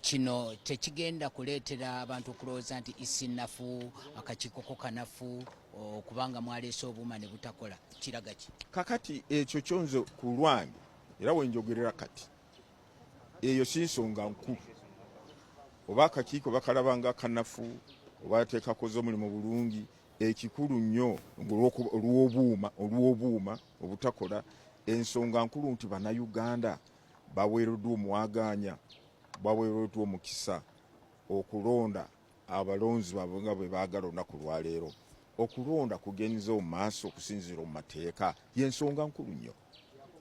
kino tekigenda kuleetera abantu okulowooza nti isinafu akakiiko kanafu kubanga mwaleese obuuma ne butakola kiraga ki? Kakati ekyo kyonze ku lwange era wenjogerera kati eyo si nsonga nkulu oba akakiiko bakalabanga kanafu oba teekakoze omulimu bulungi. Ekikulu nnyo olw'obuuma obutakola, ensonga nkulu nti bannayuganda baweereddwa omwagaanya, baweereddwa omukisa okulonda abalonzi baabwe nga bwe baagala olunaku lwaleero. Okulonda kugenze mu maaso okusinziira mu mateeka y'ensonga nkulu nnyo.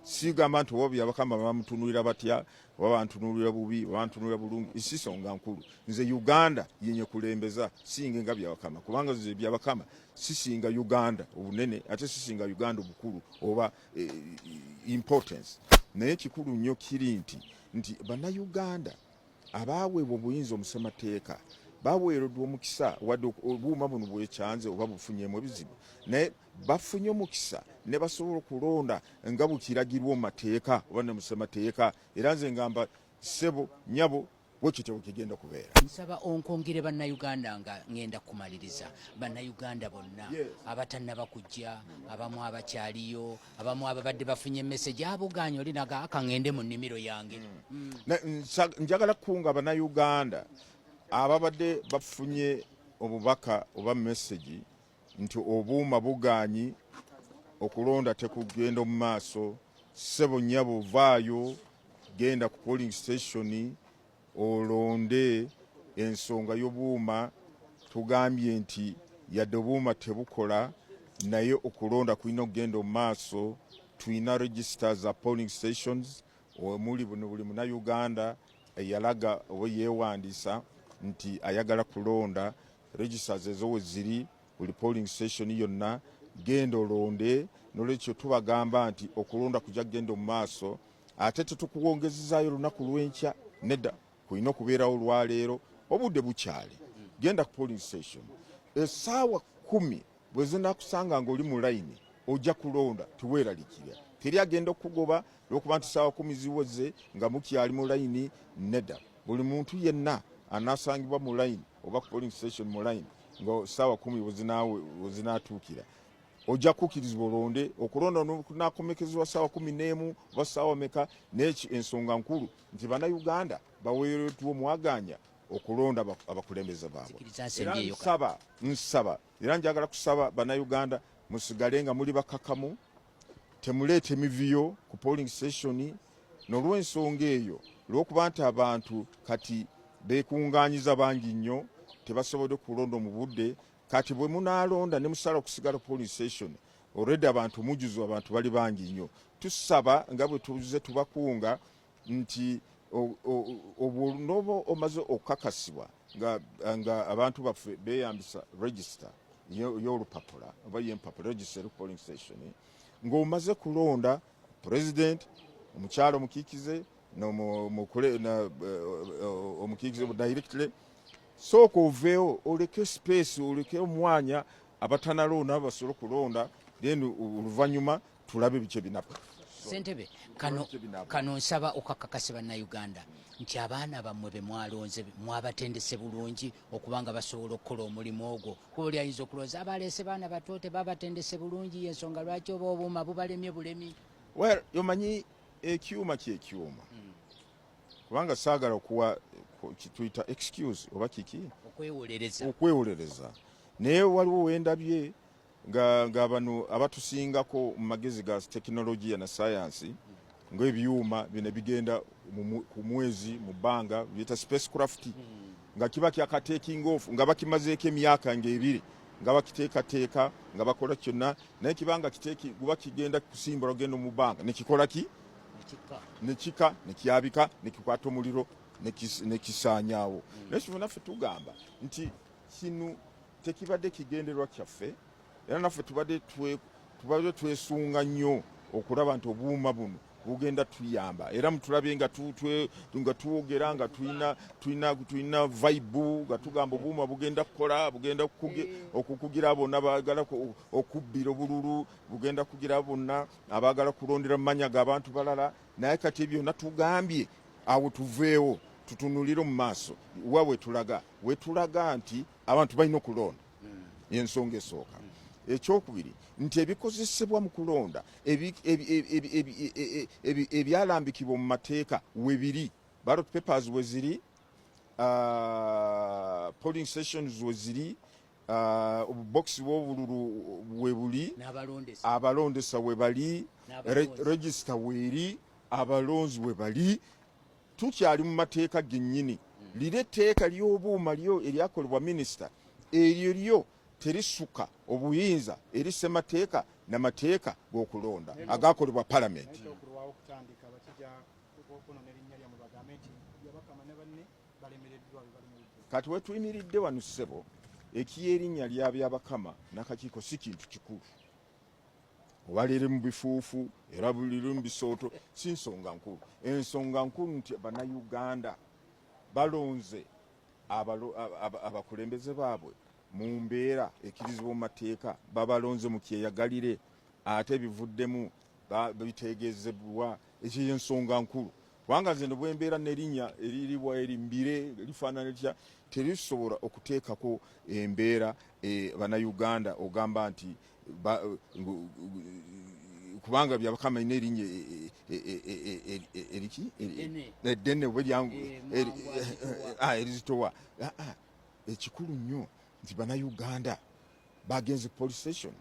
Sigamba nti oba byabakama bamutunulira batya oba bantunulira bubi oba bantunulira bulungi, si nsonga nkulu. Nze Uganda yenye kulembeza singa nga byabakama, kubanga nze byabakama sisinga Uganda obunene ate sisinga Uganda obukulu oba importance. Naye ekikulu nnyo kiri nti bannayuganda abaaweebwa obuyinza omusemateeka baweereddwa omukisa wadde obuuma buno bwekyanze oba bufunyemu ebizibu, naye bafunye omukisa ne basobola okulonda nga bukiragirwa mu mateeka oba ne musemateeka. Era nze ngamba ssebo nnyabo bwekityo kigenda kubeera. Nsaba onkongere bannayuganda nga ngenda kumaliriza. Bannayuganda bonna abatannaba kujja, abamu abakyaliyo, abamu ababadde bafunye message abuganya oli naga akangende mu nnimiro yange. Njagala kukunga bannayuganda ababadde bafunye obubaka oba message nti obuuma buganyi okulonda tekugenda mu maaso. Ssebo nnyabo vaayo genda ku polling station olonde. Ensonga y'obuuma tugambye nti yadde obuuma tebukola naye okulonda kulina okugenda mu maaso. Tulina registers za polling stations omuli buli munnayuganda eyalaga oba yeewandiisa nti ayagala kulonda. Registers ezo we ziri buli polling station yonna, genda olonde. Nolwekyo tubagamba nti okulonda kujja kugenda mu maaso. Ate tetukuwongezezaayo lunaku lw'enkya, nedda, kulina okubeerawo olwaleero obudde bukyali. Genda ku polling station essaawa 10 bwe zinaakusanga ng'oli mu layini ojja kulonda, tiweeralikira. Teri agenda okugoba lw'okuba nti ssaawa 10 ziweze nga mukyali mu layini, nedda. Buli muntu yenna anaasangibwa mu layini oba ku polling station mu layini nga ssaawa 10 bwe zinaatuukira ojja kukkirizibwa olonde. Okulonda kunaakomekezebwa ssaawa 11 oba ssaawa meka. N'eki ensonga nkulu nti bannayuganda baweereddwa omwagaanya okulonda abakulembeze baabwe. Nsaba era njagala kusaba bannayuganda musigale nga muli bakakamu, temuleete emivuyo ku polling station n'olw'ensonga eyo, lw'okuba nti abantu kati beekungaanyiza bangi nnyo, tebasobodde kulonda mu budde. Kati bwe munaalonda ne musala okusigala polling station already abantu mujuzwa, abantu bali bangi nnyo. Tusaba nga bwe tuze tubakunga nti n'oba omaze okukakasibwa nga abantu baffe beeyambisa register y'olupapula oba y'empapula register polling station ng'omaze kulonda president, omukyala omukiikize omukiikize directly, sooka oveewo oleke space, oleke omwanya abatanalonda basobole okulonda, then oluvannyuma tulabe biki ebinapa. Ssentebe, kano nsaba okakakasa bannayuganda nti abaana bammwe be mwalonze mwabatendese bulungi okubanga basobola okukola omulimu ogwo. Kuba oli ayinza okulowooza abaleese baana bato tebabatendese bulungi, y'ensonga lwaki oba obuuma bubalemye bulemi. Well, yomanyi ekyuma kyekyuma. Kubanga saagala okuwa kituyita excuse oba kiki okwewolereza. Naye waliwo wendabye nga bano abatusingako mu magezi ga tekinologiya na sayansi ng'ebyuma bino bigenda ku mwezi mu bbanga biyita spacecraft nga kiba kyakateeking off nga bakimazeeko emyaka ng'ebiri nga bakiteekateeka nga bakola kyonna, naye kibanga guba kigenda kusimbula ogenda mu bbanga nekikola ki nekika nekyabika nekikwata omuliro nekisaanyaawo. Naye kino naffe tugamba nti kino tekibadde kigenderwa kyaffe, era naffe tubadde twesunga nnyo okulaba nti obuuma buno bugenda tuyamba, era mutulabe nga twogera nga tulina vibe nga tugamba obuuma bugenda kukola, bugenda okukugira bonna abaagala okubbira obululu, bugenda kugira bonna abaagala kulondera mu mannya g'abantu balala. Naye kati byonna tugambye awo tuveewo tutunulire mu maaso wa wetulaga nti abantu balina okulonda ensonga esooka. Ekyokubiri nti ebikozesebwa mu kulonda ebyalambikibwa mu mateeka webiri, ballot papers weziri, polling stations weziri, obubokisi bw'obululu webuli, abalondesa webali, register weri, abalonzi webali. Tukyali mu mateeka gennyini. Lire etteeka ly'obuuma lyo eryakolebwa minisita eryo lyo terisuka obuyinza eri ssemateeka n'amateeka g'okulonda agaakolebwa palamenti. Kati we tuyimiridde wano ssebo, eky'erinnya lya byabakama n'akakiiko si kintu kikulu. Obalire mu bifuufu era bulire mu bisooto si nsonga nkulu. Ensonga nkulu nti bannayuganda balonze abakulembeze baabwe mu mbeera ekkirizibwa mu mateeka, babalonze mu kyeyagalire, ate bivuddemu bitegeezebwa. Ekyo y'ensonga nkulu. Kubanga nze bwe mbeera n'erinnya eriribwa erimbire lifaanana litya, terisobola okuteekako embeera bannayuganda ogamba nti kubanga byabakama ina erinnya eriki eddene erizitowa. Ekikulu nnyo nti bannayuganda bagenze police station,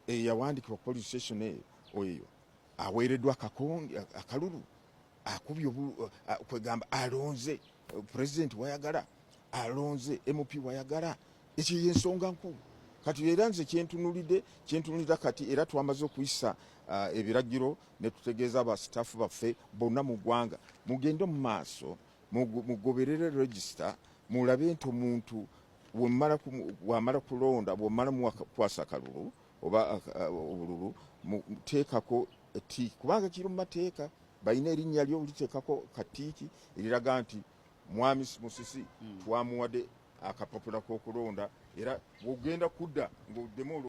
yawandikibwa police station eyo aweereddwa akalulu, akubye kwegamba alonze president wayagala, alonze MP wayagala. Ekyo y'ensonga nkulu. Kati era nze kyentunulira kati era twamaze okuyisa ebiragiro ne tutegeeza abasitaafu baffe bonna mu ggwanga mugende mu maaso mugoberere register, mulabe nti omuntu wamala kulonda, bw'omala mukwasa akalulu oba obululu, muteekako ettiiki, kubanga kiri mu mateeka. Balina erinnya lyo liteekako kattiiki eriraga nti Mwami Musisi twamuwadde akapapula k'okulonda, era bw'ogenda kudda ng'oddemu